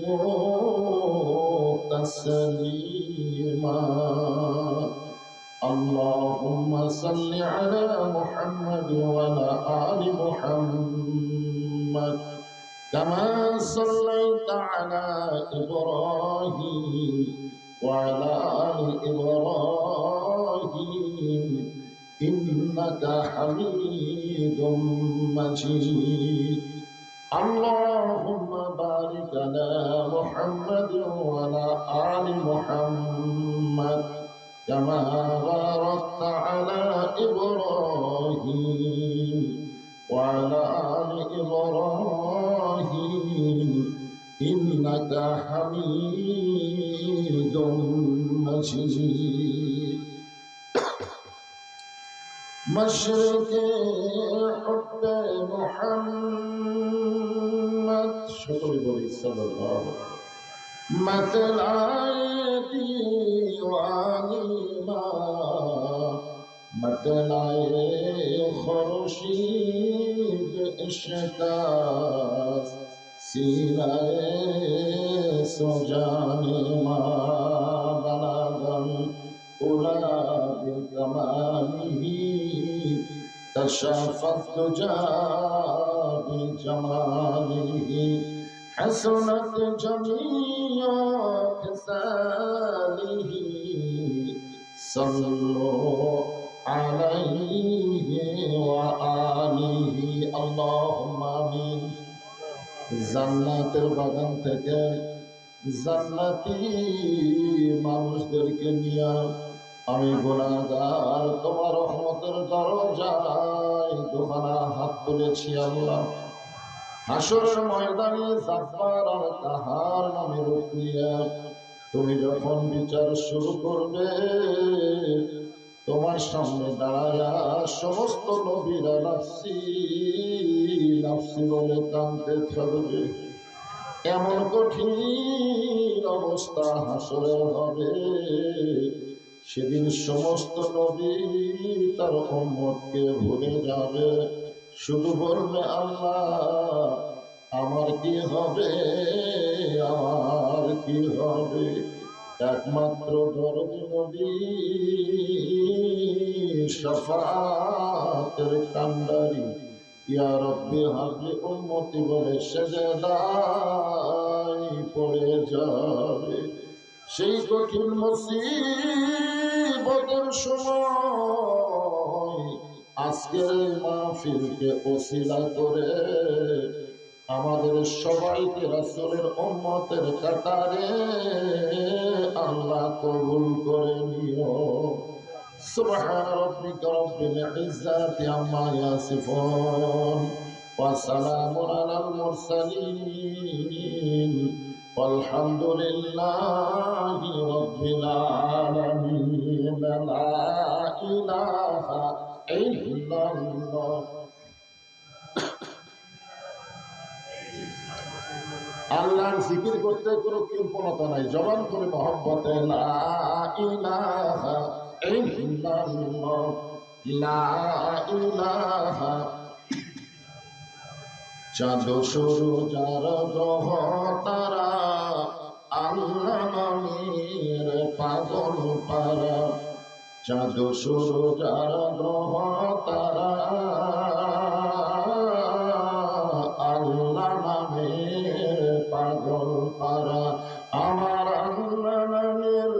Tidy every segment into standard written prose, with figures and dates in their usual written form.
وسلموا تسليما اللهم صل على محمد وعلى آل محمد كما صليت على إبراهيم وعلى آل إبراهيم إنك حميد مجيد اللهم بارك على محمد وعلى آل محمد كما باركت على إبراهيم وعلى آل إبراهيم إنك حميد مجيد مشرق حب محمد شكر بولي صلى الله عليه وسلم مطلعے دیوانی ماں مطلعے خورشید عشقاست سینہ سجان ماں بلغم اولا بکمالہ کشفت دجا بجمالہ حسنت جميع خصاله صلوا عليه وآله اللهم آمين জান্নাতের বাগান থেকে জান্নাতি মানুষদেরকে নিয়ে আমি গুনাহগার তোমার রহমতের দরজায় দুখানা হাত তুলেছি আল্লাহ হাসরের ময়দানে জাব্বার আর কাহার নামে রূপ নিয়ে তুমি যখন বিচার শুরু করবে তোমার সামনে দাঁড়ায়া সমস্ত নবীরা নাফসি নাফসি বলে কাঁদতে থাকবে এমন কঠিন অবস্থা হাসরের হবে সেদিন সমস্ত নবী তার উম্মতকে ভুলে যাবে শুধু বলবে আল্লাহ আমার কি হবে আমার কি হবে একমাত্র দরদি নবী শাফাতের কান্ডারি ইয়া রব্বি হাবলি উম্মতি বলে সেজদায় পড়ে যাবে সেই কঠিন মুসিবতের সময় আজকের মাহফিলকে ওসিলা করে আমাদের সবাইকে রাসূলের উম্মতের কাতারে আল্লাহ কবুল করে নিও সুবহান রাব্বিকা রাব্বিল ইজ্জাতি আম্মা ইয়াসিফুন ওয়া সালামুন আলাল মুরসালিন والحمد لله رب العالمين لا إله إلا الله আল্লাহর জিকির করতে কোনো কৃপণতা নাই জবান করে মহব্বতে লা ইলাহা ইল্লাল্লাহ লা ইলাহা চাঁদ সূর্য যার গ্রহ তারা আল্লাহ নামের পাগল পারা চাঁদ সূর্য যার গ্রহ তারা আল্লাহ নামের পাগল পারা আমার আল্লাহ নামের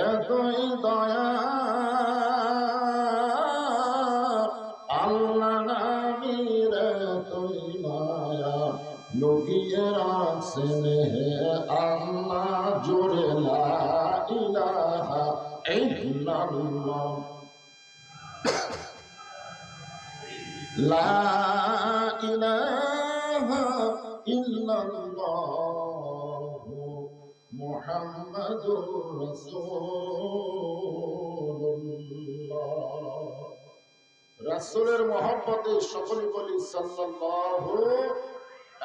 এতই দয়া আল্লাহ নামের এতই মায়া লুকিয়ে রাখছেন হে আল্লাহ জোরে লা ইলাহা ইল্লাল্লাহ লা ইলাহা ইল্লাল্লাহ মুহাম্মাদুর রাসূলুল্লাহ রাসূলের মহব্বতে সকলে বলি সাল্লাল্লাহু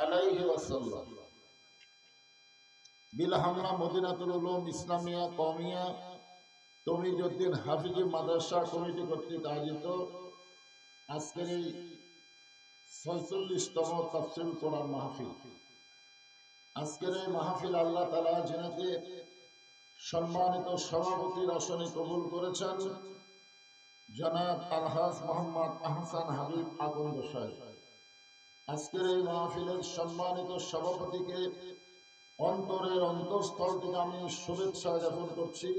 আলাইহি ওয়াসাল্লাম বিলহামলা মদিনাতুল উলুম ইসলামিয়া কওমিয়া তমিজউদ্দিন হাফিজি মাদ্রাসা কমিটি কর্তৃক আয়োজিত আজকের এই 46তম তাফসীর কোরআন মাহফিল। আজকের এই মাহফিল আল্লাহ তাআলা যিনাকে সম্মানিত সভাপতির আসনে কবুল করেছেন, জনাব আলহাজ মোহাম্মদ আহসান হাবিব আকন্দ সাহেব। আজকের এই মাহফিলের সম্মানিত সভাপতিকে অন্তরের অন্তঃস্থল থেকে আমি শুভেচ্ছা জ্ঞাপন করছি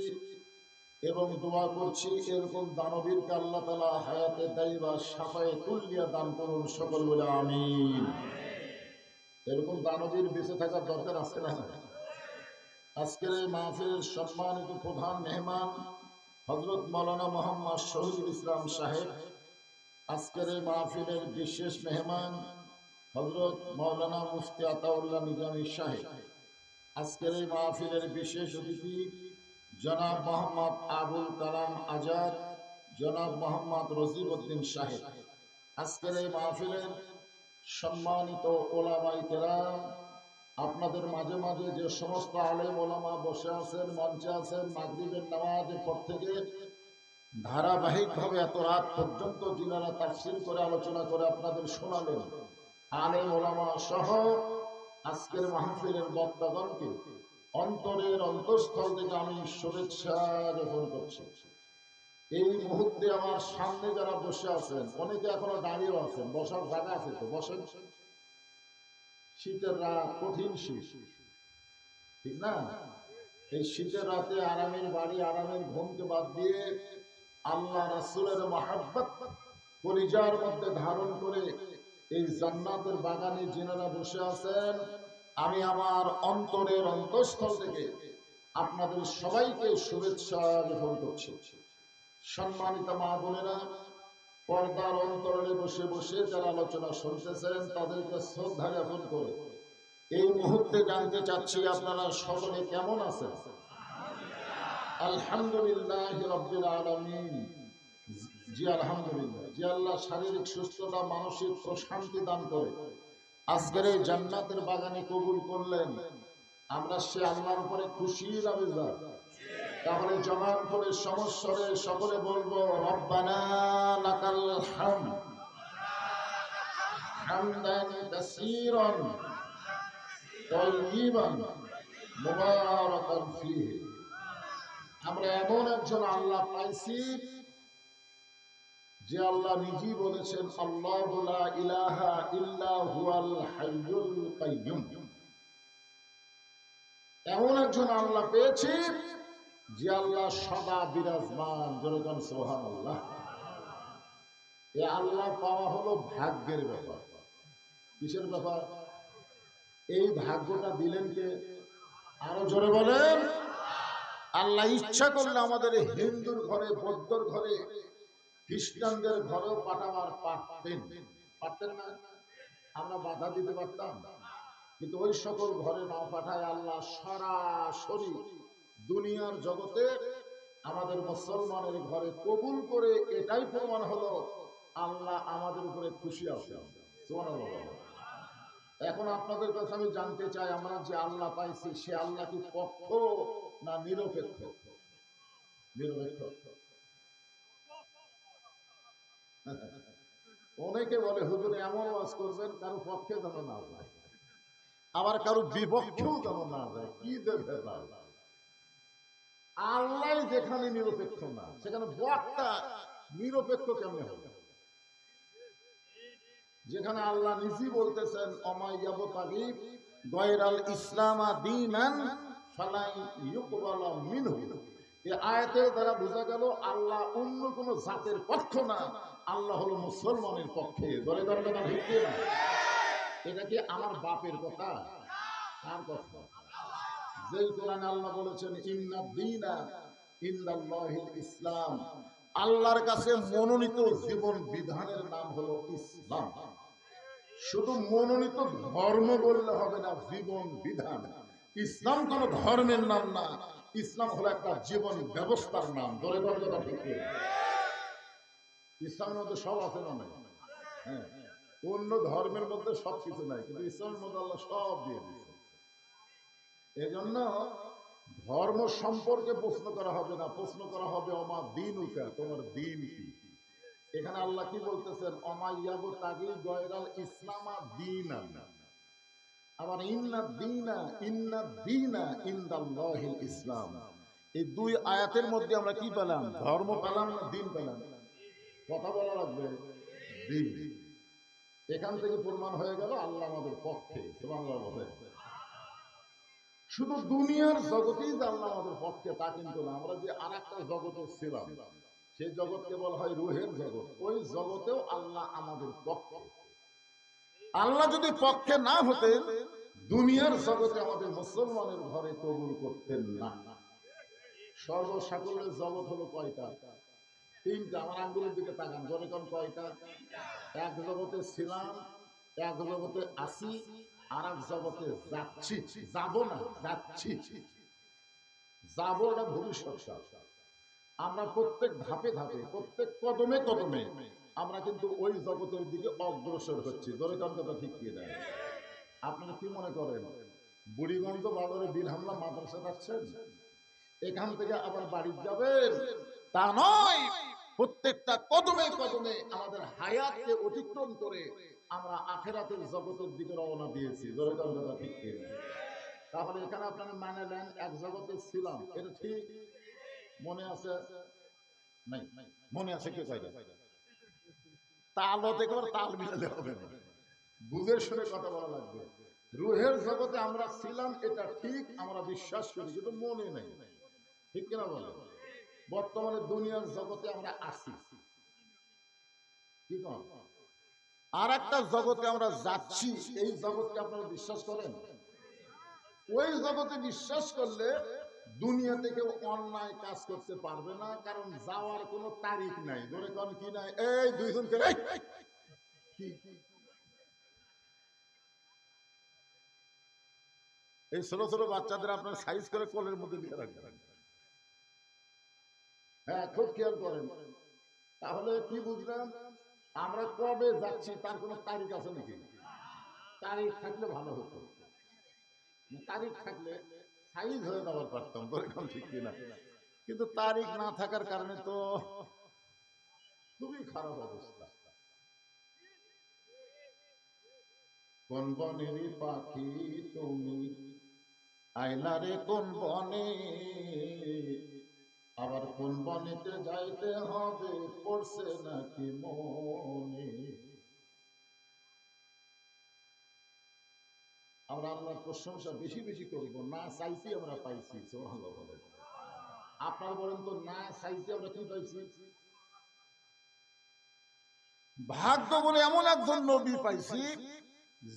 এবং দোয়া করছি এরকম দানবীরকে আল্লাহ তাআলা হায়াতে দাইবা শাফায়ে কুল্লিয়া দান করুন, সকল বলে আমিন। এরকম দানবীর বেঁচে থাকার দরকার আছে না? আজকের এই মাহফিলের সম্মানিত প্রধান মেহমান হযরত মাওলানা মোহাম্মদ শহীদুল ইসলাম সাহেব। আজকের এই মাহফিলের বিশেষ মেহমান হযরত মাওলানা মুফতি আতাউল্লাহ নিজামী সাহেব। আজকের এই মাহফিলের বিশেষ অতিথি জনাব মোহাম্মদ আবুল কালাম আজাদ, জনাব মোহাম্মদ রজিবউদ্দিন সাহেব। আজকের এই মাহফিলের সম্মানিত ওলামায়ে কেরাম, আপনাদের মাঝে মাঝে যে সমস্ত আলেম ওলামা বসে আছেন, মঞ্চে আছেন, মাগরিবের নামাজের পর থেকে ধারাবাহিকভাবে এত রাত পর্যন্ত যিনারা তাফসীর করে আলোচনা করে আপনাদের শোনালেন, আলেম ওলামা সহ আজকের মাহফিলের বক্তাগণকে অন্তরের অন্তঃস্থল থেকে আমি শুভেচ্ছা জ্ঞাপন করছি। এই মুহূর্তে আমার সামনে যারা বসে আছেন, অনেকে এখনো দাঁড়িয়েও আছেন, বসার জায়গা আছে তো বসেন। শীতের রাত, কঠিন শীত, ঠিক না? এই শীতের রাতে আরামের বাড়ি, আরামের ঘুমকে বাদ দিয়ে আল্লাহ রাসূলের মহব্বত কলিজার মধ্যে ধারণ করে এই জান্নাতের বাগানে যিনারা বসে আছেন, আমি আমার অন্তরের অন্তঃস্থল থেকে আপনাদের সবাইকে শুভেচ্ছা জ্ঞাপন করছি। সম্মানিত মা বোনেরা, পর্দার অন্তরালে বসে বসে যারা আলোচনা শুনতেছেন তাদেরকে শ্রদ্ধা জ্ঞাপন করে এই মুহূর্তে জানতে চাচ্ছি আপনারা সকলে কেমন আছেন? আলহামদুলিল্লাহ রাব্বিল আলামিন। জি আলহামদুলিল্লাহ। যে আল্লাহ শারীরিক সুস্থতা, মানসিক প্রশান্তি দান করে আজকের এই জান্নাতের বাগানে কবুল করলেন, আমরা সে আল্লাহর উপরে খুশি না বেজার? তাহলে জবান করে সমস্বরে সকলে বলবো রব্বানা লাকাল হামদ হামদান কাসীরান তাইয়িবান মুবারাকান ফীহি। আমরা এমন একজন আল্লাহ পাইছি যে আল্লাহ নিজেই বলেছেন আল্লাহু লা ইলাহা ইল্লা হুয়াল হাইয়ুল কাইয়্যুম। এমন একজন আল্লাহ পেয়েছি যে আল্লাহ সদা বিরাজমান। জনগণ সুবহানাল্লাহ। এই আল্লাহ পাওয়া হলো ভাগ্যের ব্যাপার। কিসের ব্যাপার? এই ভাগ্যটা দিলেন কে? আরো জোরে বলেন। আল্লাহ ইচ্ছা করলে আমাদের হিন্দুর ঘরে, বৌদ্ধর ঘরে, খ্রিস্টানদের ঘরেও পাঠাবার পারতেন। পারতেন না? আমরা বাধা দিতে পারতাম, কিন্তু ওই সকল ঘরে না পাঠায় আল্লাহ সরাসরি দুনিয়ার জগতে আমাদের মুসলমানের ঘরে কবুল করে। এটাই প্রমাণ হলো আল্লাহ আমাদের উপরে খুশি আছেন। সুবহানাল্লাহ। এখন আপনাদের কাছে আমি জানতে চাই, আমরা যে আল্লাহ পাইছি সে আল্লাহ কি পক্ষ না নিরপেক্ষ? নিরপেক্ষ। অনেকে বলে হুজুর এমন ওয়াজ করবেন কারো পক্ষে যেন না যায়, আবার কারো বিপক্ষেও যেন না যায়। কি দেবে? আল্লাহ যেখানে নিরপেক্ষ না, সেখানে বক্তা নিরপেক্ষ কেমন হবে? যেখানে আল্লাহ নিজেই বলতেছেন অমাইয়াবতাগি গায়রাল ইসলামা দীনান ফালা ইউকবালা মিনহু। এই আয়াতের দ্বারা বোঝা গেল আল্লাহ অন্য কোন জাতের পক্ষ না, আল্লাহ হলো মুসলমানের পক্ষে। দলে দলে কথা ঠিক না? এটা কি আমার বাপের কথা? কার কথা? যেই কোরআনে আল্লাহ বলেছেন ইন্নাদ দীনা ইনদাল্লাহিল ইসলাম, আল্লাহর কাছে মনোনীত জীবন বিধানের নাম হলো ইসলাম। শুধু মনোনীত ধর্ম বললে হবে না, জীবন বিধান। ইসলাম কোন ধর্মের নাম না, ইসলাম হলো একটা জীবন ব্যবস্থার নাম। ধরে ধরে কথা ঠিক। ইসলামের মধ্যে সব আছে না নাই? হ্যাঁ, অন্য ধর্মের মধ্যে সব কিছু নাই, কিন্তু ইসলামের মধ্যে আল্লাহ সব দিয়ে দিয়েছে। এজন্য ধর্ম সম্পর্কে প্রশ্ন করা হবে না, প্রশ্ন করা হবে আমার দিন উকা, তোমার দিন কি? এখানে আল্লাহ কি বলতেছেন, অমাইয়াবু তাগি গয়রাল ইসলামা দীনান, আবার ইন্না দীনা ইনদাল্লাহিল ইসলাম। এই দুই আয়াতের মধ্যে আমরা কি পেলাম? ধর্ম পেলাম না দিন পেলাম? কথা বলা লাগবে, দিন। এখান থেকে প্রমাণ হয়ে গেল আল্লাহ আমাদের পক্ষে। সুবহানাল্লাহ বলে। শুধু দুনিয়ার জগতেই যে আল্লাহ আমাদের পক্ষে তা কিন্তু না, আমরা যে আর একটা জগতে ছিলাম, সেই জগৎকে বলা হয় রুহের জগৎ। ওই জগতেও আল্লাহ আমাদের পক্ষে। আল্লাহ যদি পক্ষে না হতেন, দুনিয়ার জগতে আমাদের মুসলমানের ঘরে কবুল করতেন না। সর্বসাকল্যের জগৎ হলো কয়টা? তিনটা। আমার আঙ্গুলের দিকে তাকান, জোরে কোন কয়টা? এক জগতে ছিলাম, এক জগতে আসি, আর এক জগতে যাচ্ছি। যাব না, যাচ্ছি। যাবো এটা ভবিষ্যৎ কাল। আমরা প্রত্যেক ধাপে ধাপে, প্রত্যেক কদমে কদমে আমরা কিন্তু ওই জগতের দিকে অগ্রসর হচ্ছি। জোরে কোন কথা ঠিক কি না? আপনারা কি মনে করেন বুড়িগঞ্জ বাজারে বীর হামলা মাদ্রাসা যাচ্ছেন, এখান থেকে আবার বাড়ি যাবেন? তা নয়, প্রত্যেকটা কদমে কদমে আমাদের হায়াতকে অতিক্রম করে আমরা আখেরাতের জগতের দিকে রওনা দিয়েছি। জোরে কোন কথা ঠিক কি না? তাহলে এখানে আপনারা মানে নেন এক জগতে ছিলাম, এটা ঠিক। মনে আছে? নাই মনে আছে কে কয়টা? তাল হতে তাল মিলালে হবে না, বুঝে শুনে কথা বলা লাগবে। রুহের জগতে আমরা ছিলাম, এটা ঠিক, আমরা বিশ্বাস করি, কিন্তু মনে নেই। ঠিক কিনা বলে? বর্তমানে দুনিয়ার জগতে আমরা আছি, কি কন? আর একটা জগতে আমরা যাচ্ছি, এই জগৎকে আপনারা বিশ্বাস করেন? ওই জগতে বিশ্বাস করলে দুনিয়াতে কেউ অন্যায় কাজ করতে পারবে না, কারণ যাওয়ার কোনো তারিখ নাই। ধরে কন কি নাই? এই দুইজন কে এই ছোট ছোট বাচ্চাদের আপনার সাইজ করে কোলের মধ্যে দিয়ে রাখবেন। হ্যাঁ, খুব খেয়াল করেন। তাহলে কি বুঝলাম? আমরা কবে যাচ্ছি তার কোনো তারিখ আছে নাকি? তারিখ থাকলে ভালো হতো। তারিখ থাকলে সাইজ হয়ে যাওয়ার পারতাম, এরকম ঠিক কিনা? কিন্তু তারিখ না থাকার কারণে তো খুবই খারাপ অবস্থা। কোন বনেরই পাখি তুমি, আইলা রে কোন বনে, আবার কোন বনেতে যাইতে হবে, পড়ছে নাকি মনে। আমরা আল্লাহর প্রশংসা বেশি বেশি করব, না চাইছি আমরা পাইছি। সুবহানাল্লাহ বলেন। আপনারা বলেন তো, না চাইছি আমরা কি পাইছি? ভাগ্য বলে এমন একজন নবী পাইছি,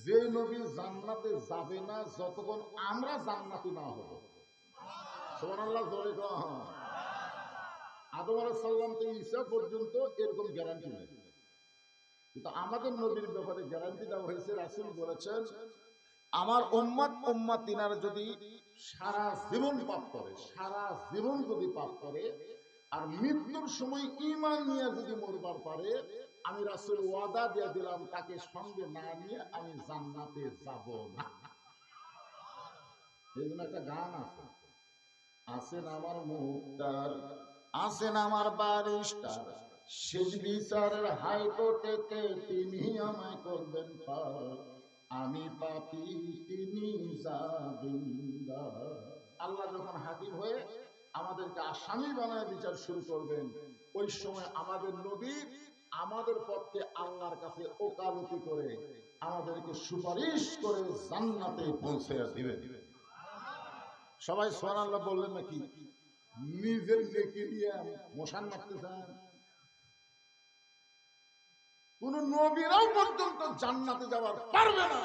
যে নবী জান্নাতে যাবে না যতক্ষণ আমরা জান্নাতি না হব। সুবহানাল্লাহ জোরে কন। আদম আলাইহিস সালাম থেকে ঈসা পর্যন্ত এরকম গ্যারান্টি নেই, কিন্তু আমাদের নবীর ব্যাপারে গ্যারান্টি দেওয়া হয়েছে। রাসূল বলেছেন, আমার উম্মতিনারা যদি সারা জীবন পাপ করে, সারা জীবন যদি পাপ করে, আর মৃত্যুর সময় ঈমান নিয়ে যদি মরবার পারে, আমি রাসূল ওয়াদা দিয়ে দিলাম, তাকে সঙ্গে না নিয়ে আমি জান্নাতে যাব না। এই জন্য একটা গান আছে, আছেন আমার মুক্তার, আছেন আমার বারিস্টার, শেষ বিচারের হাইকোর্টেতে তিনি আমায় করবেন পার, আমি পাপী তিনি জামিনদার। আল্লাহ যখন হাকিম হয়ে আমাদেরকে আসামি বানায় বিচার শুরু করবেন, ওই সময় আমাদের নবী আমাদের পক্ষে আল্লাহর কাছে ওকালতি করে আমাদেরকে সুপারিশ করে জান্নাতে পৌঁছে দিবেন। সবাই সুবহানাল্লাহ বললেন নাকি? নিজের নেকি নিয়ে মশান মারতে চান? কোন নবীরাও পর্যন্ত জান্নাতে যাওয়ার পারবে না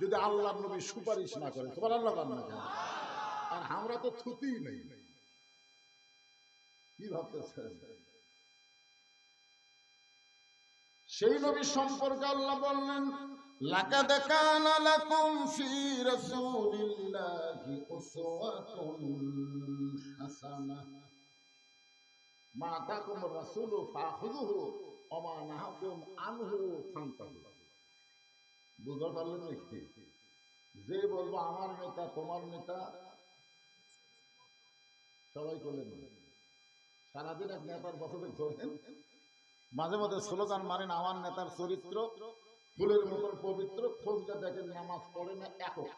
যদি আল্লাহর নবী সুপারিশ না করে। সুবহানাল্লাহ বলেন না কেন? আর আমরা তো থুতিই নেই। কি ভাবতেছেন? সেই নবী সম্পর্কে আল্লাহ বললেন, লাকাদ কানা লাকুম ফি রাসূলিল্লাহি উসওয়াতুন হাসানাহ, মা আতাকুম রাসূলু ফাখুযুহু ওয়া মা নাহাকুম আনহু ফান্তাহু। বুঝতে পারলেন নাকি? যে বলবো আমার নেতা তোমার নেতা, সবাই বলেন সারাদিন এক নেতার বছরে ধরেন, মাঝে মাঝে স্লোগান মারেন আমার নেতার চরিত্র ফুলের মতন পবিত্র, খোঁজটা দেখেন নামাজ পড়ে না একক।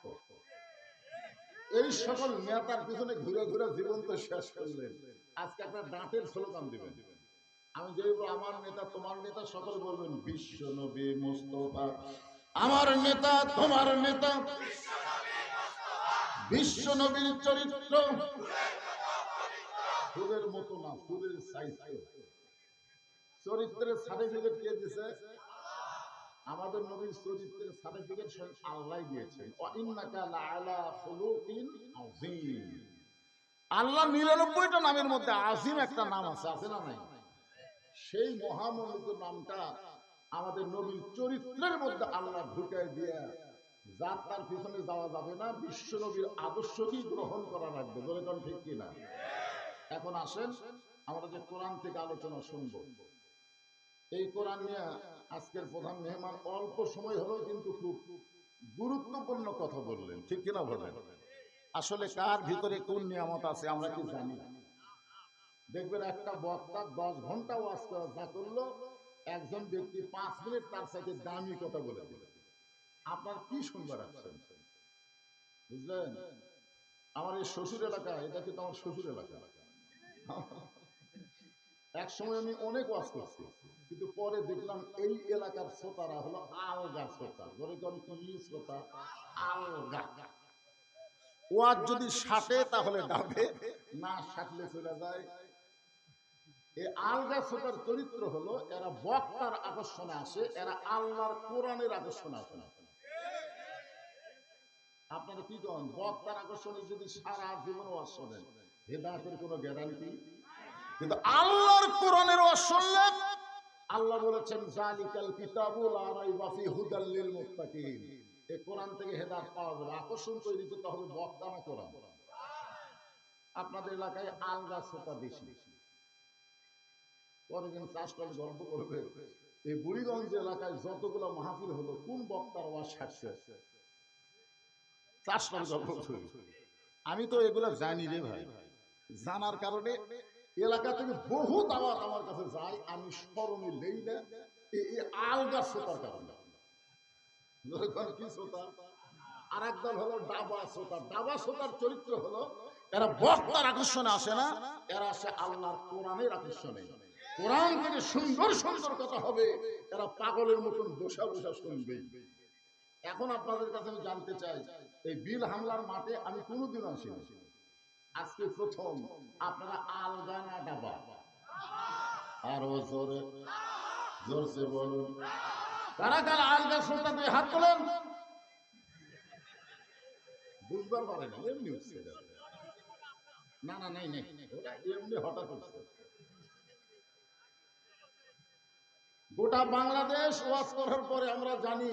এই সকল নেতার পিছনে ঘুরে ঘুরে জীবন তো শেষ করলেন, আজকে আপনার দাঁতের স্লোগান দিবেন। আমি যে আমার নেতা তোমার নেতা, সকল বলবেন বিশ্ব নবী মুস্তাফা আমার নেতা তোমার নেতা, বিশ্ব নবীর চরিত্র ফুলের মতো না, ফুলের সাইজ। চরিত্রের সার্টিফিকেট কে দিয়েছে? আমাদের নবীর চরিত্রের সার্টিফিকেট স্বয়ং আল্লাহ দিয়েছেন। আল্লাহ 99টা নামের মধ্যে আজিম একটা নাম আছে, আছে না নাই? সেই মহামন্ডিত নামটা আমাদের নবীর চরিত্রের মধ্যে আল্লাহ ঢুকাই দিয়ে, যার তার পিছনে যাওয়া যাবে না, বিশ্ব নবীর আদর্শকেই গ্রহণ করা লাগবে। বলে কোন ঠিক কিনা? এখন আসেন আমরা যে কোরআন থেকে আলোচনা শুনবো, এই কোরআন নিয়ে আজকের প্রধান মেহমান অল্প সময় হলেও কিন্তু খুব গুরুত্বপূর্ণ কথা বললেন, ঠিক কিনা বলেন? আসলে কার ভিতরে কোন নিয়ামত আছে আমরা কি জানি? দেখবেন একটা বক্তা 10 ঘন্টা ওয়াজ করা যা করলো, একজন ব্যক্তি 5 মিনিট তার সাথে দামি কথা বলে দিল। আপনার কি শুনবার আসছেন? বুঝলেন? আমার এই শ্বশুর এলাকা, এটা কিন্তু আমার শ্বশুর এলাকা। এক সময় আমি অনেক ওয়াজ করছি, কিন্তু পরে দেখলাম এই এলাকার শ্রোতারা হলো আলগা শ্রোতা। ধরে কি শ্রোতা? আলগা। ওয়াজ যদি সাটে তাহলে ডাবে, না সাটলে চলে যায়। এই আলগা শ্রোতার চরিত্র হলো এরা বক্তার আকর্ষণে আসে, এরা আল্লাহর কোরআনের আকর্ষণে আসে না। আপনারা কি করেন? বক্তার আকর্ষণে যদি সারা জীবন ওয়াজ শোনেন, হেদায়েতের কোনো গ্যারান্টি। কিন্তু আল্লাহর কোরআনের ওয়াজ শুনলে আল্লাহ বলেছেন জালিকাল কিতাবু লা রাইবা ফি হুদাল লিল মুত্তাকিন, এই কোরআন থেকে হেদায়েত পাওয়া যাবে। আকর্ষণ তৈরি করতে হবে বক্তা না কোরআন। আপনাদের এলাকায় আলগা শ্রোতা বেশি। পরেরদিন চাষটাল গল্প করবে, এই বুড়িগঞ্জ এলাকায় যতগুলো মাহফিল হলো কোন বক্তার ওয়াজ সারছে, চাষটাল গল্প করবে। আমি তো এগুলো জানি রে ভাই, জানার কারণে এলাকা থেকে বহু দাওয়াত আমার কাছে যায়, আমি স্মরণে নেই না এই আলগা শ্রোতার কারণে। কি শ্রোতা? আর একদল হলো ডাবা শ্রোতা। ডাবা শ্রোতার চরিত্র হলো এরা বক্তার আকর্ষণে আসে না, এরা আসে আল্লাহর কোরআনের আকর্ষণে। কোরআন থেকে সুন্দর সুন্দর কথা হবে, এরা পাগলের মতন বসা বসা শুনবে। এখন আপনাদের কাছে আমি জানতে চাই, এই বিল হামলার মাঠে আমি কোনোদিন আসিনি, আজকে প্রথম। আপনারা আলগা না ডাবা? আরো জোরে জোরসে বলুন, কারা কারা আলগা শ্রোতা? দিয়ে হাত তোলেন। বুঝবার পারে না, এমনি উঠছে। না না নাই নাই, ওটা এমনি হঠাৎ উঠছে। গোটা বাংলাদেশ ওয়াজ করার পরে আমরা জানি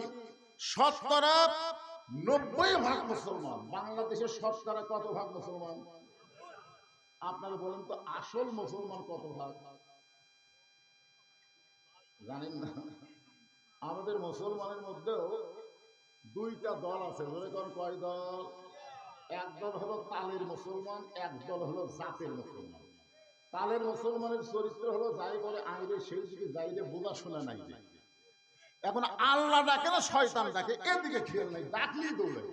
90% মুসলমান। বাংলাদেশের 70 কত ভাগ মুসলমান? আপনারা বলেন তো, আসল মুসলমান কত ভাগ? জানেন না? আমাদের মুসলমানের মধ্যেও দুইটা দল আছে। কয় দল? এক দল হলো তালের মুসলমান, এক দল হলো জাতের মুসলমান। তালের মুসলমানের চরিত্র হলো যাই বলে আইরে সেই দিকে যাইলে বোঝা শোনা নাই। এখন আল্লাহ ডাকে না শয়তান ডাকে, এদিকে খেয়াল নাই, ডাকলেই দৌড়ে।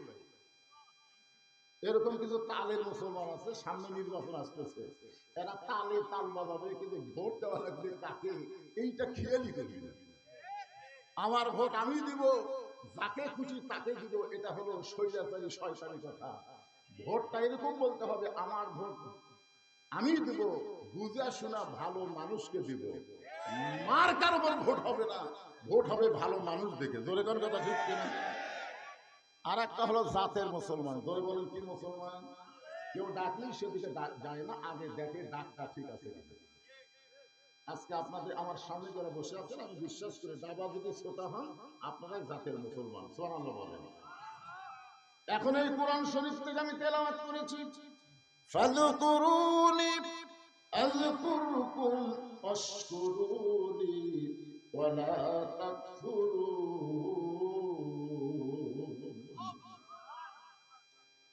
এরকম কিছু তালের মুসলমান আছে, সামনে নির্বাচন আসতেছে, এরা তালে তাল বাজাবে, কিন্তু ভোট দেওয়া লাগবে কাকে এইটা খেয়ালই করবি না। আমার ভোট আমি দিব, যাকে খুশি তাকে দিব, এটা হলো স্বৈরাচারী শয়তানি কথা। ভোটটা এরকম বলতে হবে, আমার ভোট আমি দিব, বুঝা শোনা ভালো মানুষকে দিব। মার কার উপর ভোট হবে না, ভোট হবে ভালো মানুষ দেখে। জোরে কোন কথা ঠিক কিনা? আর একটা হলো জাতের মুসলমান। জোরে বলেন কি মুসলমান? কেউ ডাকলেই সেদিকে যায় না, আগে দেখে ডাকটা ঠিক আছে কিনা। আজকে আপনাদের আমার সামনে যারা বসে আছেন, আমি বিশ্বাস করি ডাবা যদি শ্রোতা হন, আপনারাই জাতের মুসলমান। সুবহানাল্লাহ বলেন। এখন এই কোরআন শরীফ থেকে আমি তেলাওয়াত করেছি, ফাযকুরুনি আযকুরকুম ওয়াশকুরুলি ওয়ালা তাকফুরুন।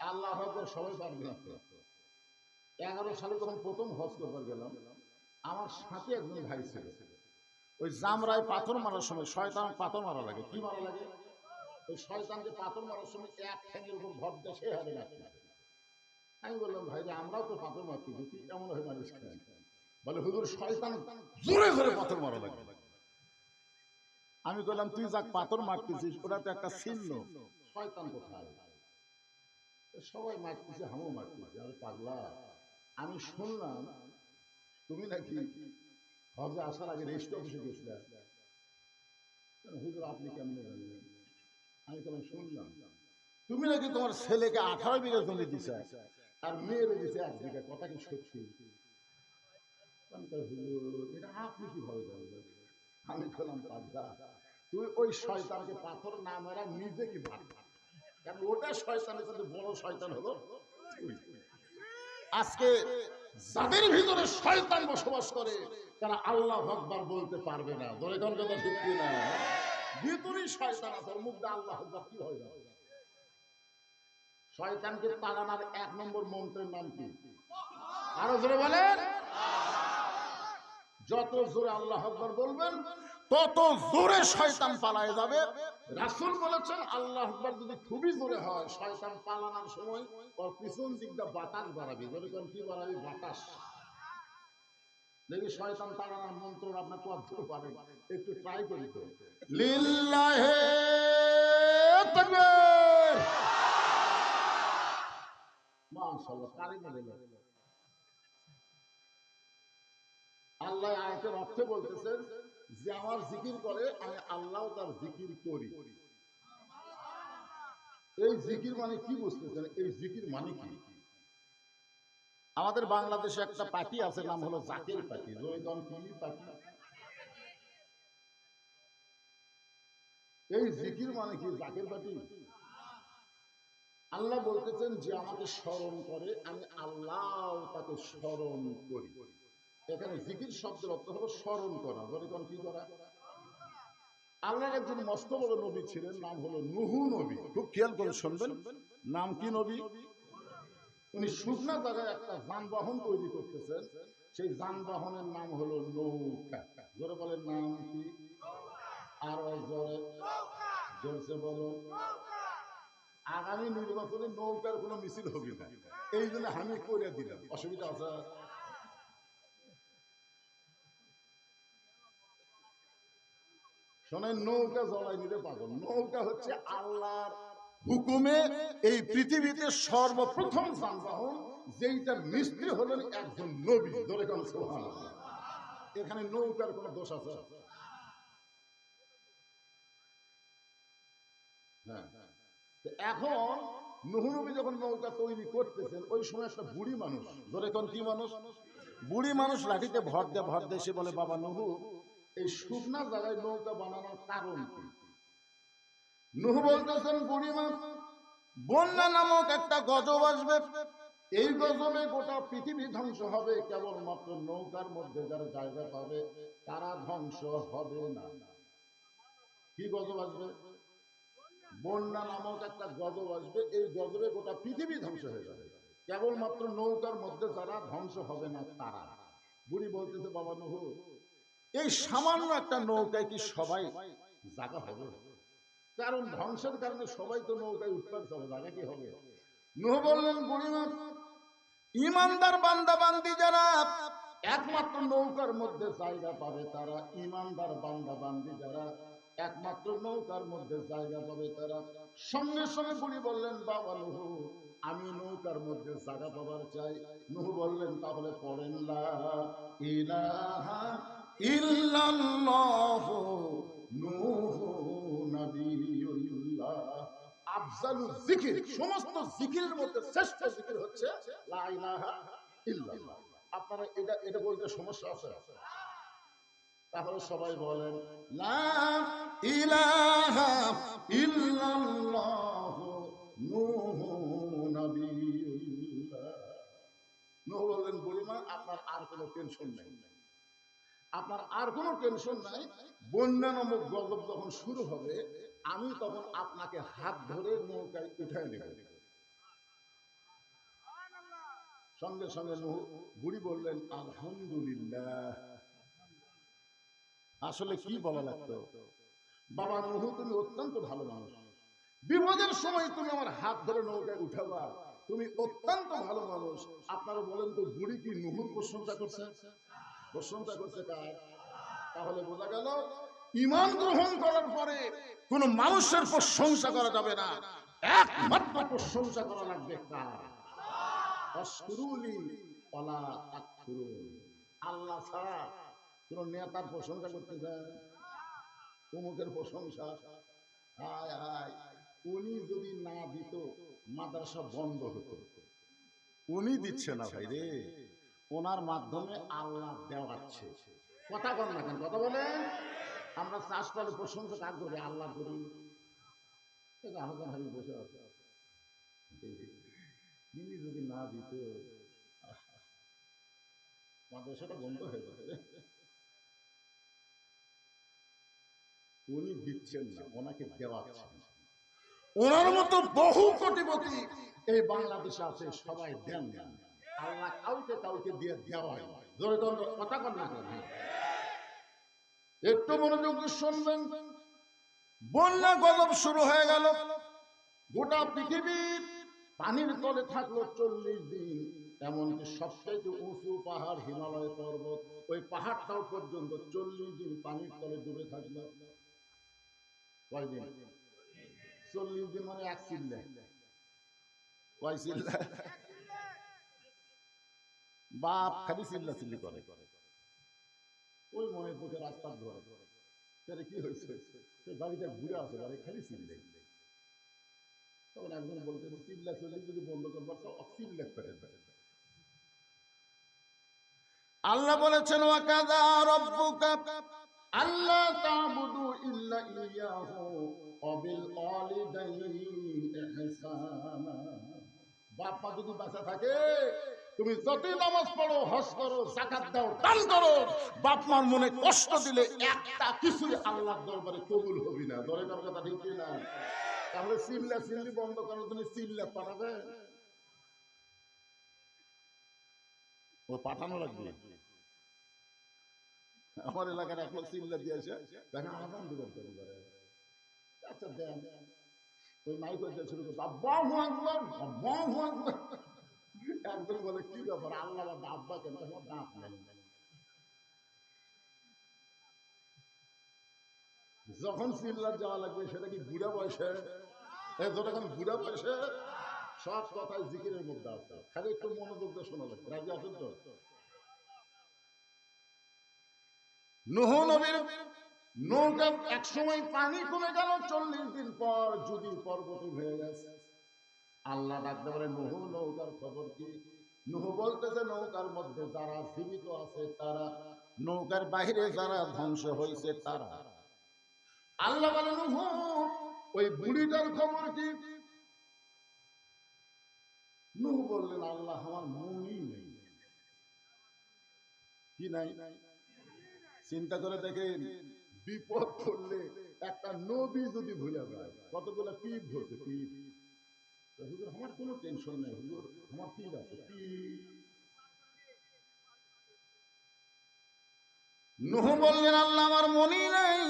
আল্লাহ আকবার সবাই পারবে না। 11 সালে যখন প্রথম হজ করবার গেলাম, আমার সাথে একজন ভাই ছিল, ওই জামরায় পাথর মারার সময় শয়তান পাথর মারা লাগে, কি মারা লাগে? ওই শয়তানকে পাথর মারার সময় এক ঠ্যাঙের উপর ভর দেয়, সে হবে না। আমি বললাম ভাই আমরাও তো পাথর মারতে দেখি, এমন হয় মানুষ খায়। বলে হুজুর শয়তান জোরে জোরে পাথর মারা লাগে। আমি বললাম তুই যাক পাথর মারতেছিস, ওটা তো একটা চিহ্ন, শয়তান কোথায়? সবাই মারতেছে, হামও মারতেছে। আরে পাগলা, আমি শুনলাম তুমি নাকি হজে আসার আগে রেস্ট অফিসে গেছিলেন। হুজুর আপনি কেমন জানলেন? আমি কেমন শুনলাম তুমি নাকি তোমার ছেলেকে 18 বিঘা জমি দিছে আর মেয়েরে দিছে 1 বিঘা, কথা কি সত্যি? হুজুর এটা আপনি কিভাবে জানলেন? আমি বললাম পাগলা, তুই ওই শয়তানকে পাথর না মেরা নিজে কি ভাব, কারণ ওটা শয়তানের সাথে বড় শয়তান হলো তুই। আজকে যাদের ভিতরে শয়তান বসবাস করে তারা আল্লাহু আকবার বলতে পারবে না। ধরে কোন কথা ঠিক কি না? ভিতরেই শয়তান আছে, মুখ দিয়ে আল্লাহু আকবার কি হয় না? শয়তানকে তাড়ানোর 1 নম্বর মন্ত্রের নাম কি? আরো জোরে বলেন। যত জোরে আল্লাহু আকবার বলবেন তত জোরে শয়তান পালায়ে যাবে। রাসূল বলেছেন আল্লাহু আকবার যদি খুবই জোরে হয়, শয়তান পালানোর সময় ওর পিছন দিকটা বাতাস বাড়াবে। জোরে কোন কি বাড়াবে? বাতাস। দেখি শয়তান তাড়ানোর মন্ত্র আপনি কতদূর পারেন, একটু ট্রাই করি তো। লিল্লাহি তাকবীর। মাশাআল্লাহ, কারিমে বলেন। আল্লাহ আয়াতের অর্থে বলতেছেন যে আমার জিকির করে আমি আল্লাহ তার জিকির করি। এই জিকির মানে কি বুঝতেছেন? এই জিকির মানে কি? আমাদের বাংলাদেশে একটা পার্টি আছে, নাম হলো জাকের পার্টি। জয়গণ কি পার্টি? এই জিকির মানে কি? জাকের পার্টি। আল্লাহ বলতেছেন যে আমাকে স্মরণ করে আমি আল্লাহ তাকে স্মরণ করি। এখানে জিকির শব্দের অর্থ হলো স্মরণ করা। জয়গণ কি করা? আল্লাহর একজন মস্ত বড় নবী ছিলেন, নাম হলো নূহ নবী। খুব খেয়াল করে শুনবেন, নাম কি নবী? উনি শুকনা জায়গায় একটা যানবাহন তৈরি করতেছেন, সেই যানবাহনের নাম হলো নৌকা। জোরে বলেন নাম কি? আরো জোরে, জোরসে বলো। আগামী নির্বাচনে নৌকার কোনো মিছিল হবে না, এই জন্য আমি করে দিলাম। অসুবিধা আছে? শোনেন, নৌকা জড়াই নিতে পাগল। নৌকা হচ্ছে আল্লাহর হুকুমে এই পৃথিবীতে সর্বপ্রথম যানবাহন, যেইটা মিস্ত্রি হলেন একজন নবী। ধরে কোন সুবহানাল্লাহ। এখানে নৌকার কোন দোষ আছে? হ্যাঁ। এখন নূহ নবী যখন নৌকা তৈরি করতেছেন, ওই সময় একটা বুড়ি মানুষ, ধরে কোন কি মানুষ? বুড়ি মানুষ লাঠিতে ভর দিয়ে সে বলে, বাবা নূহ, এই শুকনা জায়গায় নৌকা বানানোর কারণ কি? নূহ বলতেছেন, বুড়িমা, বন্যা নামক একটা গজব আসবে, এই গজবে গোটা পৃথিবী ধ্বংস হবে, কেবলমাত্র নৌকার মধ্যে যারা জায়গা পাবে তারা ধ্বংস হবে না। কি গজব আসবে? বন্যা নামক একটা গজব আসবে, এই গজবে গোটা পৃথিবী ধ্বংস হয়ে যাবে, কেবলমাত্র নৌকার মধ্যে যারা ধ্বংস হবে না তারা। বুড়ি বলতেছে, বাবা নূহ, এই সামান্য একটা নৌকায় কি সবাই জায়গা হবে? কারণ ধ্বংসের কারণে সবাই তো নৌকায় উঠতে হবে, জায়গা কি হবে? নূহ বললেন, বুড়িমা, ইমানদার বান্দা বান্দি যারা একমাত্র নৌকার মধ্যে জায়গা পাবে তারা, ইমানদার বান্দা বান্দি যারা একমাত্র নৌকার মধ্যে জায়গা পাবে তারা। সঙ্গে সঙ্গে বুড়ি বললেন, বাবা নূহ, আমি নৌকার মধ্যে জায়গা পাবার চাই। নূহ বললেন, তাহলে পড়েন লা ইলাহা ইল্লাল্লাহু নূহু নবিয়্যুল্লাহ। আফজালুল যিকির, সমস্ত যিকিরের মধ্যে শ্রেষ্ঠ যিকির হচ্ছে লা ইলাহা ইল্লাল্লাহ। আপনারা এটা এটা বলতে সমস্যা আছে? তাহলে সবাই বলেন লা ইলাহা ইল্লাল্লাহ নূহু নবিয়্যুল্লাহ। নূহ বললেন, বুড়িমা, আপনার আর কোনো টেনশন নেই, আপনার আর কোনো টেনশন নাই। বন্যা নামক গজব যখন শুরু হবে, আমি তখন আপনাকে হাত ধরে নৌকায় উঠায় নেব। সঙ্গে সঙ্গে বুড়ি বললেন, আলহামদুলিল্লাহ, আসলে কি বলা লাগতো, বাবা নূহ তুমি অত্যন্ত ভালো মানুষ, বিপদের সময় তুমি আমার হাত ধরে নৌকায় উঠাবা, তুমি অত্যন্ত ভালো মানুষ। আপনারা বলেন তো, বুড়ি কি নূহুর প্রশংসা করছে? প্রশংসা করছে কার? তাহলে বোঝা গেল ঈমান গ্রহণ করার পরে কোন মানুষের প্রশংসা করা যাবে না, একমাত্র প্রশংসা করা লাগবে কার? আশকুরুনি ওয়ালা তাকফুরুন। আল্লাহ ছাড়া কোন নেতার প্রশংসা করতে যায়, অমুকের প্রশংসা, হায় হায়, উনি যদি না দিত মাদ্রাসা বন্ধ হতো। উনি দিচ্ছে না ভাই রে, ওনার মাধ্যমে আল্লাহ দেওয়াচ্ছে। কথা বল না কেন, কথা বলেন। আমরা চাষ করে প্রশংসা কাজ করি, আল্লাহ করি। আমি বসে আছি, তিনি যদি না দিত মাদ্রাসাটা বন্ধ হয়ে যাবে। উনি দিচ্ছেন না, ওনাকে দেওয়াচ্ছেন। ওনার মতো বহু কোটিপতি এই বাংলাদেশে আছে, সবাই দেন না। আল্লাহ কাউকে কাউকে দিয়ে দেওয়ায়। কথা কর না কেন, একটু মনোযোগ শুনবেন। বন্যা গজব শুরু হয়ে গেল, গোটা পৃথিবীর পানির তলে থাকলো 40 দিন। এমনকি সবচেয়ে উঁচু পাহাড় হিমালয় পর্বত, ওই পাহাড়টাও পর্যন্ত 40 দিন পানির তলে ডুবে থাকলো। কয়দিন? 40 দিন, মানে এক চিল্লা। কয় চিল্লা? বাপ খালি চিল্লা চিল্লি করে, ওই মনের দিকে রাস্তা ধরে। সেটা কি হয়েছে, সে বাড়িতে ঘুরে আসে, বাড়ি খালি চিল্লে। তখন একজন বলতে, চিল্লা চিল্লি যদি বন্ধ করবার তো চিল্লা করে দেয়। আল্লাহ বলেছেন, ওয়াকাযা রাব্বুকা আল্লা তা'বুদু ইল্লা ইয়্যাহু ওয়া বিল ওয়ালিদাইনি ইহসানা। বাপ মা যদি বাঁচা থাকে, তুমি যতই নামাজ পড়ো, হজ করো, যাকাত দাও, দান করো, বাপ মার মনে কষ্ট দিলে একটা কিছুই আল্লাহর দরবারে কবুল হবে না। দরকার কথা ঠিক না? তাহলে চিল্লা চিল্লি বন্ধ করার জন্য চিল্লা পাঠাবে, ও পাঠানো লাগবে। আমার এলাকার এক লোক চিল্লা দিয়ে আসে, দেখেন আজান দিবেন পরিবারে, আচ্ছা দেন, ওই মাইক হইতে শুরু করছে, আল্লাহু আকবার, আল্লাহু আকবার। একজন বলে, কি ব্যাপার, আল্লাহ বা আব্বা কেন? তোমার দাঁত নেই। যখন চিল্লার যাওয়া লাগবে, সেটা কি বুড়া বয়সে? যখন বুড়া বয়সে সব কথাই জিকিরের মধ্যে আছে, খালি একটু মনোযোগ দিয়ে শোনা লাগবে। রাজি আছেন তো? নূহ নবীর নৌকা এক সময় পানি কমে গেল, 40 দিন পর যদি পর্বত হয়ে গেছে। আল্লাহ ডাকতে পারে, নূহ নৌকার খবর কি? নূহ বলতেছে, নৌকার মধ্যে যারা জীবিত আছে তারা, নৌকার বাইরে যারা ধ্বংস হয়েছে তারা। আল্লাহ বলে, নূহ ওই বুড়িটার খবর কি? নূহ বললেন, আল্লাহ আমার মনই নেই। কি নাই? চিন্তা করে দেখেন, বিপদ পড়লে একটা নবী যদি ভুলে যায়, কতগুলো পীর ধরছে, পীর। হুজুর আমার কোনো টেনশন নেই, হুজুর আমার পীর আছে, পীর। নূহ বললেন, আল্লাহ আমার মনই নেই।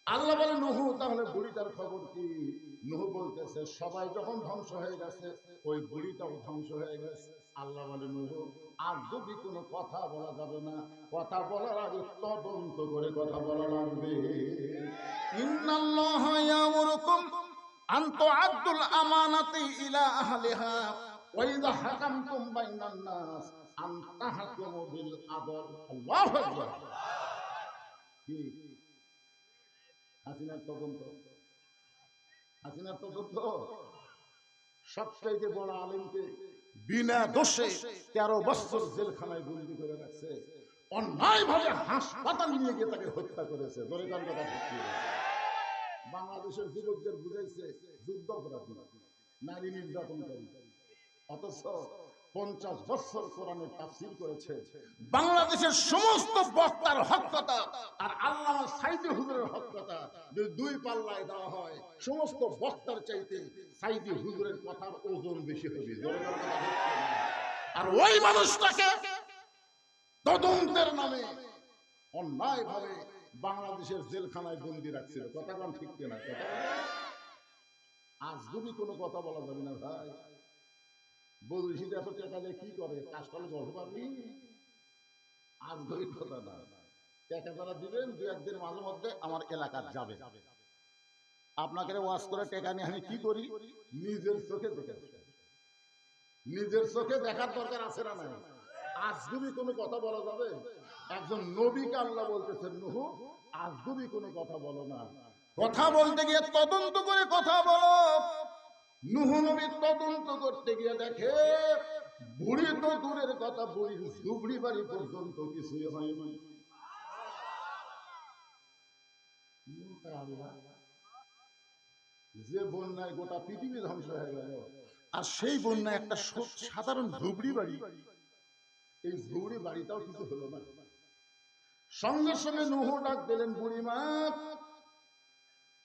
আল্লাহ বলে, নূহ তাহলে বুড়িটার খবর কি? নূহ বলতেছে, সবাই যখন ধ্বংস হয়ে গেছে, ওই বুড়িটাও ধ্বংস হয়ে গেছে। আল্লাহ বলে, নূহ আর যদি কোনো কথা বলা যাবে না, কথা বলার আগে তদন্ত করে কথা বলা লাগবে। ইন্নাল্লাহা ইয়ামুরুকুম আন তুআদ্দুল আমানাতি ইলা আহলিহা ওয়া ইযা হাকামতুম বাইনান নাস আন তাহকুমু বিল আদল। আল্লাহু আকবার। কি হাসিনার তদন্ত? হাসিনার তদন্ত সবচাইতে বড় আলেমকে বিনা দোষে 13 বছর জেলখানায় বন্দী করে রাখছে, অন্যায় ভাবে হাসপাতাল নিয়ে গিয়ে তাকে হত্যা করেছে। দরকার কথা ঠিক। বাংলাদেশের যুবকদের বুঝাইছে যুদ্ধ অপরাধী, নারী নির্যাতনকারী, অথচ 50 বছর কোরআনের তাফসীর করেছে। বাংলাদেশের সমস্ত বক্তার হক কথা আর আল্লামা সাইদি হুজুরের হক কথা যদি দুই পাল্লায় দেওয়া হয়, সমস্ত বক্তার চাইতে সাইদি হুজুরের কথার ওজন বেশি হবে। আর ওই মানুষটাকে তদন্তের নামে অন্যায় ভাবে বাংলাদেশের জেলখানায় বন্দি রাখছিল। কথা কোন ঠিক কিনা? কথা আজগুবি কোনো কথা বলা যাবে না ভাই। বদরিশিতে এত টাকা দিয়ে কি করে? কাজটালে গল্প পারবি? আজগুবি কথা না। টাকা যারা দিবেন দু একদিন মাঝে মধ্যে আমার এলাকার যাবে, আপনাকে ওয়াজ করে টাকা নিয়ে আমি কি করি? নিজের চোখে দেখে, নিজের চোখে দেখার দরকার আছে না নাই? আজগুবি কোনো কথা বলা যাবে? একজন নবীকে আল্লাহ বলতেছেন, নূহ আজগুবি কোনো কথা বলো না। কথা বলতে গিয়ে তদন্ত করে কথা বলো। নূহ নবী তদন্ত করতে গিয়ে দেখে বুড়ি তো দূরের কথা, বুড়ির ঝুপড়ি বাড়ি পর্যন্ত কিছুই হয়নি। যে বন্যায় গোটা পৃথিবী ধ্বংস হয়ে গেল, আর সেই বন্যায় একটা সাধারণ ঝুপড়ি বাড়ি, এই ঝুপড়ি বাড়িটাও কিছু হলো না। সঙ্গে সঙ্গে নূহ ডাক দিলেন, বুড়ি মা।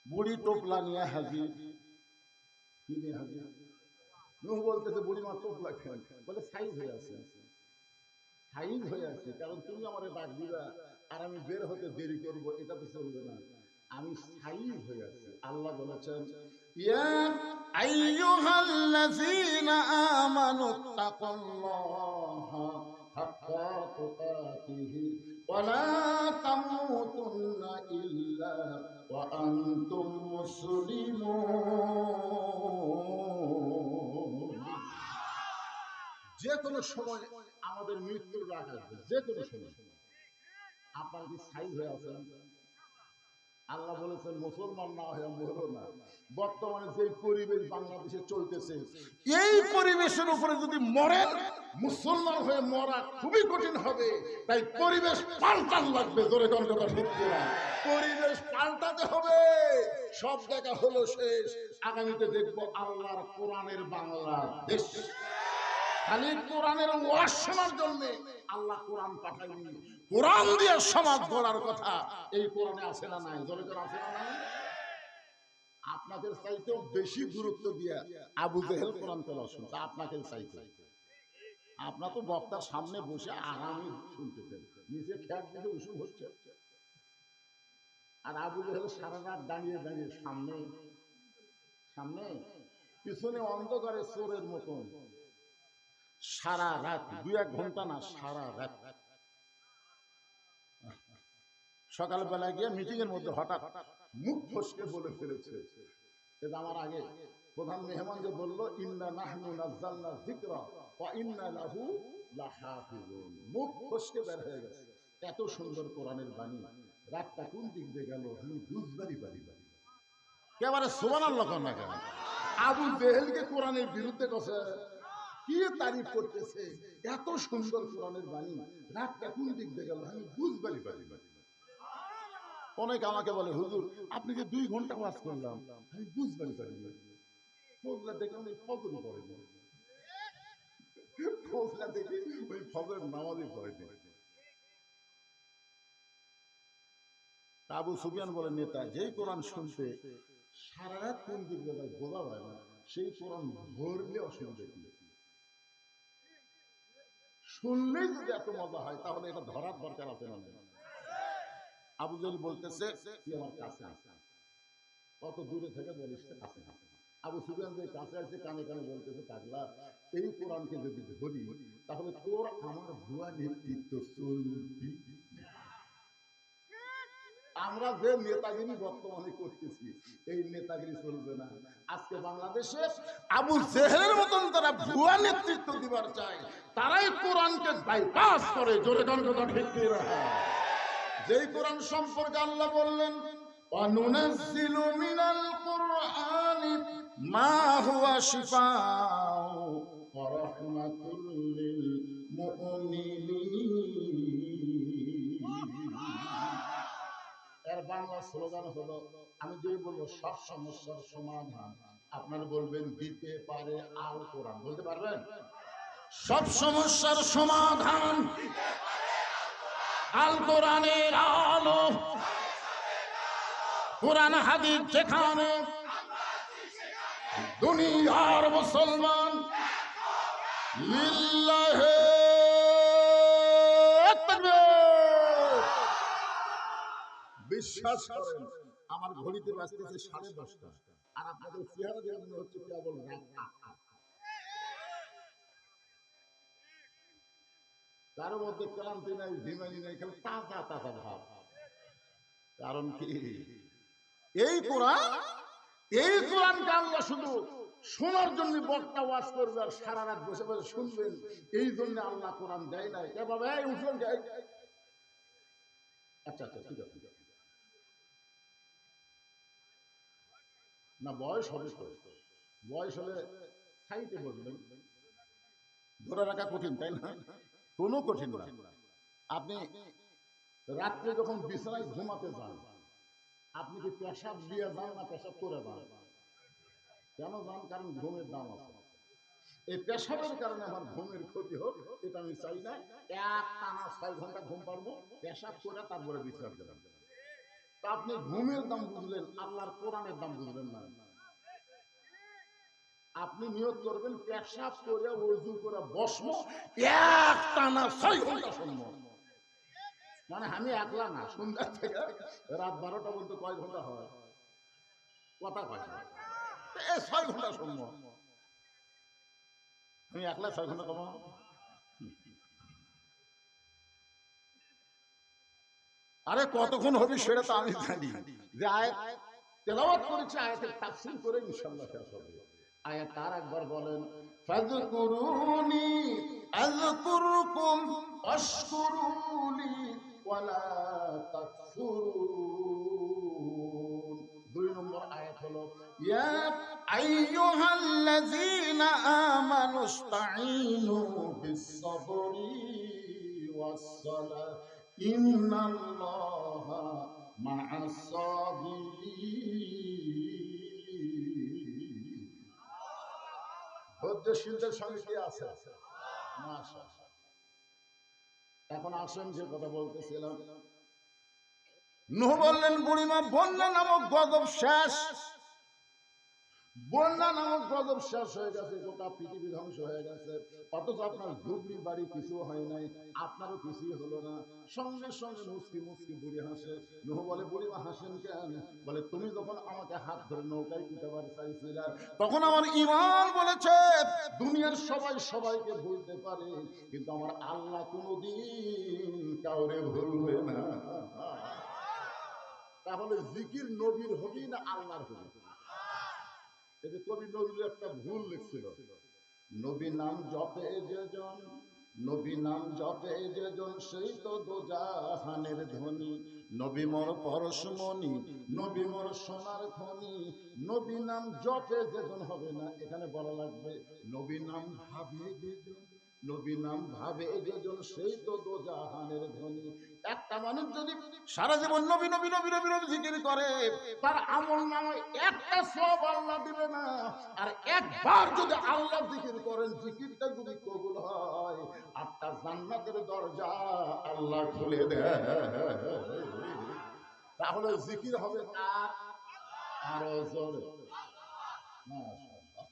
বুড়ি টোপলা নিয়ে হাজির। কি নিয়ে হাজির? নূহ বলতেছে, বুড়ি মা টোপলা খেলেন। বলে সাইজ হয়ে আছে, সাইজ হয়ে আছে, কারণ তুমি আমার ডাক দিবা আর আমি বের হতে দেরি করব, এটা তো চলবে না। আমি সাইজ হয়ে আছি। আল্লাহ বলেছেন, ইয়া আইয়ুহাল্লাযীনা আমানু তাকুল্লাহা হাক্কা তুকাতিহি ওয়া লা তামুতুন্না ইল্লা ওয়া আনতুম মুসলিমুন। যে কোনো সময় আমাদের মৃত্যুর ডাক আসবে, যে কোনো সময়। আপনার কি সাইজ হয়ে আছেন? আল্লাহ বলেছেন মুসলমান না হয়ে মরো না। বর্তমানে যে পরিবেশ বাংলাদেশে চলতেছে, এই পরিবেশের উপরে যদি মরেন, মুসলমান হয়ে মরা খুবই কঠিন হবে। তাই পরিবেশ পাল্টান লাগবে। জোরে কোন কথা ঠিক না? পরিবেশ পাল্টাতে হবে। সব দেখা হলো শেষ। আগামীতে দেখবো আল্লাহর কোরআনের বাংলাদেশ। খালি কোরআনের ওয়াজ শোনার জন্য আল্লাহ কোরআন পাঠায়নি, কোরআন দিয়ে সমাজ গড়ার কথা এই কোরআনে আছে না নাই? জোরে জোরে আছে না নাই? আপনাদের চাইতেও বেশি গুরুত্ব দিয়ে আবু জেহেল কোরআন তেলাওয়াত শুনছে আপনাকে চাইতে। আপনার তো বক্তার সামনে বসে আরামে শুনতেছেন, নিচে খেয়াল দিকে উসুম হচ্ছে, আর আবু জেহেল সারা রাত দাঁড়িয়ে দাঁড়িয়ে সামনে সামনে পিছনে অন্ধকারে চোরের মতন সারা রাত, 2-1 ঘন্টা না, সারা রাত। সকালবেলা গিয়ে মিটিং এর মধ্যে হঠাৎ মুখ ফসকে বলে ফেলেছে, এটা আমার আগে প্রধান মেহমান যে বললো, ইন্না নাহনু নাযালনা যিকরা ওয়া ইন্না লাহু লাহাফিজুন। মুখ ফসকে বের হয়ে গেছে। এত সুন্দর কোরআনের বাণী, রাতটা কোন দিক দিয়ে গেল আমি বুঝবারই পারি। একেবারে সুবহানাল্লাহ কোন না কেন? আবু জেহেলকে কোরআনের বিরুদ্ধে কথা কি তারিফ করতেছে, এত সুন্দর কোরআনের বাণী, রাতটা কোন দিক দিয়ে গেল আমি বুঝবারই পারি। অনেকে আমাকে বলে, হুজুর আপনি যে 2 ঘন্টা ওয়াজ করলাম আমি বুঝবারই পারি না। ফজলা দেখলাম ওই ফজরই পড়েনি, ফজলা দেখি ওই ফজরের নামাজই পড়েনি। আবু সুফিয়ান বলে, নেতা যেই কোরআন শুনতে সারা রাত কোন দিক দিয়ে যায় বোঝা যায় না, সেই কোরআন ধরলে অসুবিধা কি? শুনলেই যদি এত মজা হয় তাহলে এটা ধরার দরকার আছে না? আবু জেহেল বলতেছে, তুই আমার কাছে আস। কত দূরে থেকে বলিস কাছে আস। আবু সুফিয়ান যে কাছে আসছে কানে কানে বলতেছে, পাগলা এই কোরআনকে যদি ধরি তাহলে তোর আমার ভুয়া নেতৃত্ব চলবি। আমরা যে নেতাগিরি বর্তমানে করতেছি এই নেতাগিরি চলবে না। আজকে বাংলাদেশে আবু জেহেলের মতন তারা ভুয়া নেতৃত্ব দিবার চায়, তারাই কোরআনকে বাইপাস করে। জোরে কোন কথা ঠিক কি রাখা? যেই কোরআন সম্পর্কে আল্লাহ বললেন, ওয়ানুনাজ্জিলু মিনাল কুরআনি মা হুয়া শিফাউ ওয়া রাহমাতুল লিল মুমিনিন। এর বাংলা স্লোগান হলো, আমি যে বলবো সব সমস্যার সমাধান, আপনারা বলবেন দিতে পারে আল কোরআন। বলতে পারবেন? সব সমস্যার সমাধান আল কোরআনের আলো। কোরআন হাদিস যেখানে, দুনিয়ার মুসলমান লিল্লাহে তাকবীর। বিশ্বাস করেন আমার ঘড়িতে বাজতেছে 10:30, আর আপনাদের চেহারা দেখে মনে হচ্ছে কেবল রাত 8টা। তার মধ্যে ক্লান্তি নাই, ঝিমানি নাই, খালি তাজা তাজা ভাব। কারণ কি? এই কোরআন, এই কোরআনকে আল্লাহ শুধু শোনার জন্য বক্তা ওয়াজ করবে আর সারা রাত বসে বসে শুনবেন, এই জন্য আল্লাহ কোরআন দেয় নাই। এভাবে উঠলেন আচ্ছা আচ্ছা ঠিক আছে না, বয়স হবে তো, বয়স হলে সাইটে বসবেন। ধরে রাখা কঠিন, তাই না? কোনো কঠিন না। আপনি রাত্রে যখন বিছানায় ঘুমাতে যান, আপনি কি পেশাব দিয়ে যান না পেশাব করে যান? কেন যান? কারণ ঘুমের দাম আছে। এই পেশাবের কারণে আমার ঘুমের ক্ষতি হোক, এটা আমি চাই না। এক টানা 6 ঘন্টা ঘুম পারবো, পেশাব করে তারপরে বিশ্রাম দেবেন। তা আপনি ঘুমের দাম বুঝলেন, আল্লাহর কোরআনের দাম বুঝলেন না। আপনি নিয়ত করবেন পেশাব করে ওযু করে বসবো, এক টানা 6 ঘন্টা শুনবো। মানে আমি একলা না, সন্ধ্যা থেকে রাত 12টা পর্যন্ত কয় ঘন্টা হয়? কথা কয় না, 6 ঘন্টা শুনবো। আমি একলা 6 ঘন্টা কমা। আরে কতক্ষণ হবে সেটা তো আমি জানি। যে আয়াত তেলাওয়াত করেছি, আয়াতের তাফসীর করে ইনশাআল্লাহ শেষ হবে। আয়াত তার একবার বলেন, ফাযকুরুনি আযকুরকুম ওয়াশকুরুলি ওয়ালা তাকফুরুন। 2 নম্বর আয়াত হলো, ইয়া আইয়ুহাল্লাযীনা আমানুস্তাঈনু বিস-সাবরি ওয়াস-সালাহ ইন্নাল্লাহা মা'আস-সাবিরিন। ধৈর্যশীলদের সঙ্গে কি আছে? মাশাআল্লাহ। এখন আসেন যে কথা বলতেছিলাম, নূহ বললেন, বুড়িমা বন্যা নামক গজব শেষ। বন্যা নামক গজব শেষ হয়ে গেছে, গোটা পৃথিবী ধ্বংস হয়ে গেছে, অথচ আপনার ঝুপড়ি বাড়ি কিছু হয় নাই, আপনারও কিছুই হলো না। সঙ্গে সঙ্গে মুস্কি মুস্কি বুড়ি হাসে। নূহ বলে, বুড়িমা হাসেন কেন? বলে, তুমি যখন আমাকে হাত ধরে নৌকায় উঠাবার চাইছিলে, তখন আমার ঈমান বলেছে দুনিয়ার সবাই সবাইকে ভুলতে পারে, কিন্তু আমার আল্লাহ কোনোদিন কাউরে ভুলবে না। তাহলে জিকির নবীর হবি না আল্লাহর হবি? এই যে কবি নজরুল একটা ভুল লিখছিল, নবী নাম জপে যেজন, নবী নাম জপে যেজন, সেই তো দোজাহানের ধনী। নবী মোর পরশমণি, নবী মোর সোনার খনি। নবী নাম জপে যেজন হবে না, এখানে বলা লাগবে নবী নাম ভাবে যেজন, নবী নাম ভাবে যেজন, সেই তো দোজাহানের ধনী। একটা মানুষ যদি সারা জীবন নবী নবী নবী নবী নবী জিকির করে, তার আমল নামায় একটা সওয়াব আল্লাহ দিবে না। আর একবার যদি আল্লাহ জিকির করেন, জিকিরটা যদি কবুল হয়, 8টা জান্নাতের দরজা আল্লাহ খুলে দেয়। তাহলে জিকির হবে কার? আরো জোরে। মাশাআল্লাহ।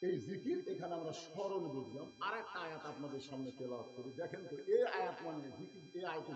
এই জিকির এখানে আমরা স্মরণ বুঝলাম। আর একটা আয়াত আপনাদের সামনে তেলাওয়াত করি, দেখেন তো এই আয়াত মানে জিকির, এই আয়াতে